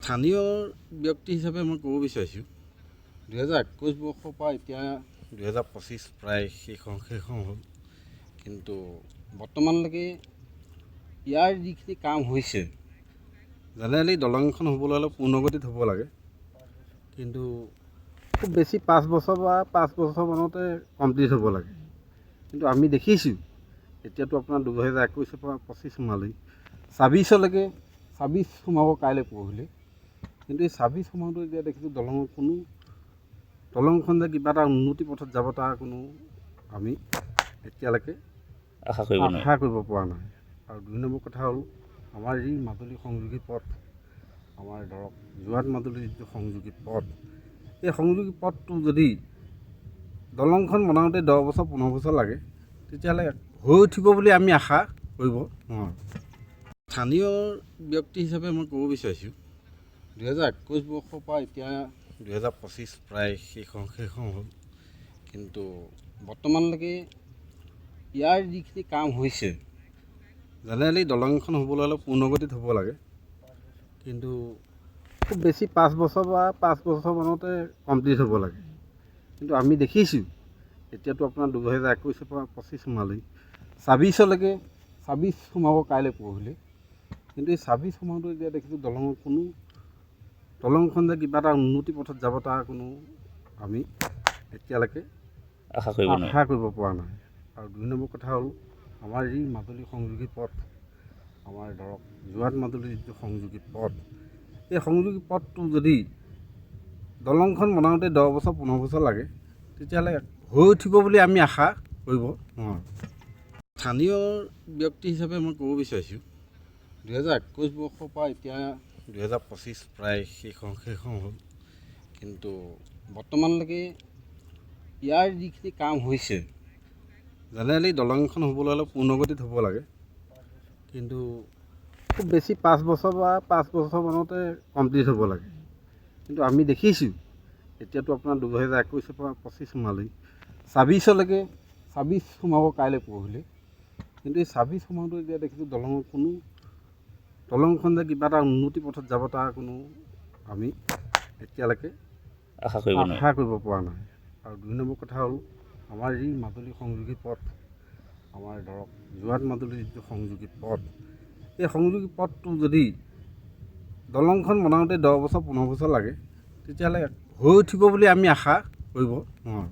স্থানীয় ব্যক্তি হিচাপে মই ক'ব বিচাৰিছোঁ 2021 বৰ্ষৰ পৰা এতিয়া 2025 প্ৰায় শেষ হ'ল, কিন্তু বৰ্তমানলৈকে ইয়াৰ যিখিনি কাম হৈছে জেনেৰেলি দলংখন হ'বলৈ হ'লে পূৰ্ণগতিত হ'ব লাগে, কিন্তু খুব বেছি 5 বছৰ বা 5 বছৰমানতে কমপ্লিট হ'ব লাগে। কিন্তু আমি দেখিছোঁ এতিয়াতো আপোনাৰ 2021 পৰা 25 সোমালেই, 26লৈকে 26 সোমাব কাইলৈ পৰহিলৈ, কিন্তু এই 26 সোমাওঁতে এতিয়া দেখিছোঁ দলংখন যে কিবা এটা উন্নতি পথত যাব তাৰ কোনো আমি এতিয়ালৈকে আশা কৰিব পৰা নাই। আৰু 2 নম্বৰ কথা হ'ল আমাৰ যি মাজুলী সংযোগী পথ, আমাৰ ধৰক যোৰহাট মাজুলী যিটো সংযোগী পথ, এই সংযোগী পথটো যদি দলংখন বনাওঁতে 10 বছৰ 15 বছৰ লাগে, তেতিয়াহ'লে হৈ উঠিব বুলি আমি আশা কৰিব নোৱাৰোঁ। স্থানীয় ব্যক্তি হিচাপে মই ক'ব বিচাৰিছোঁ 2021 বৰ্ষৰ পৰা এতিয়া 2025 প্ৰায় শেষ হ'ল, কিন্তু বৰ্তমানলৈকে ইয়াৰ যিখিনি কাম হৈছে জেনেৰেলি দলংখন হ'বলৈ হ'লে পূৰ্ণগতিত হ'ব লাগে, কিন্তু খুব বেছি 5 বছৰ বা 5 বছৰমানতে কমপ্লিট হ'ব লাগে। কিন্তু আমি দেখিছোঁ এতিয়াতো আপোনাৰ 2021 পৰা 25 সোমালেই, 26লৈকে 26 সোমাব কাইলৈ পৰহিলৈ, কিন্তু এই 26 সোমাওঁতে এতিয়া দেখিছোঁ দলংখন যে কিবা এটা উন্নতি পথত যাব তাৰ কোনো আমি এতিয়ালৈকে আশা কৰিব পৰা নাই। আৰু 2 নম্বৰ কথা হ'ল আমাৰ যি মাজুলী সংযোগী পথ, আমাৰ ধৰক যোৰহাট মাজুলী যিটো সংযোগী পথ, এই সংযোগী পথটো যদি দলংখন বনাওঁতে 10 বছৰ 15 বছৰ লাগে, তেতিয়াহ'লে হৈ উঠিব বুলি আমি আশা কৰিব নোৱাৰোঁ। স্থানীয় ব্যক্তি হিচাপে মই ক'ব বিচাৰিছোঁ 2021 বৰ্ষৰ পৰা এতিয়া 2025 প্ৰায় শেষ হ'ল, কিন্তু বৰ্তমানলৈকে ইয়াৰ যিখিনি কাম হৈছে জেনেৰেলি দলংখন হ'বলৈ হ'লে পূৰ্ণগতিত হ'ব লাগে, কিন্তু খুব বেছি 5 বছৰ বা 5 বছৰমানতে কমপ্লিট হ'ব লাগে। কিন্তু আমি দেখিছোঁ এতিয়াতো আপোনাৰ 2021 পৰা 25 সোমালেই, 26লৈকে 26 সোমাব কাইলৈ পৰহিলৈ, কিন্তু এই 26 সোমাওঁতে এতিয়া দেখিছোঁ দলংখন যে কিবা এটা উন্নতি পথত যাব তাৰ কোনো আমি এতিয়ালৈকে আশা কৰিব পৰা নাই। আৰু 2 নম্বৰ কথা হ'ল আমাৰ যি মাজুলী সংযোগী পথ, আমাৰ ধৰক যোৰহাট মাজুলী যিটো সংযোগী পথ, এই সংযোগী পথটো যদি দলংখন বনাওঁতে 10 বছৰ 15 বছৰ লাগে, তেতিয়াহ'লে হৈ উঠিব বুলি আমি আশা কৰিব নোৱাৰোঁ।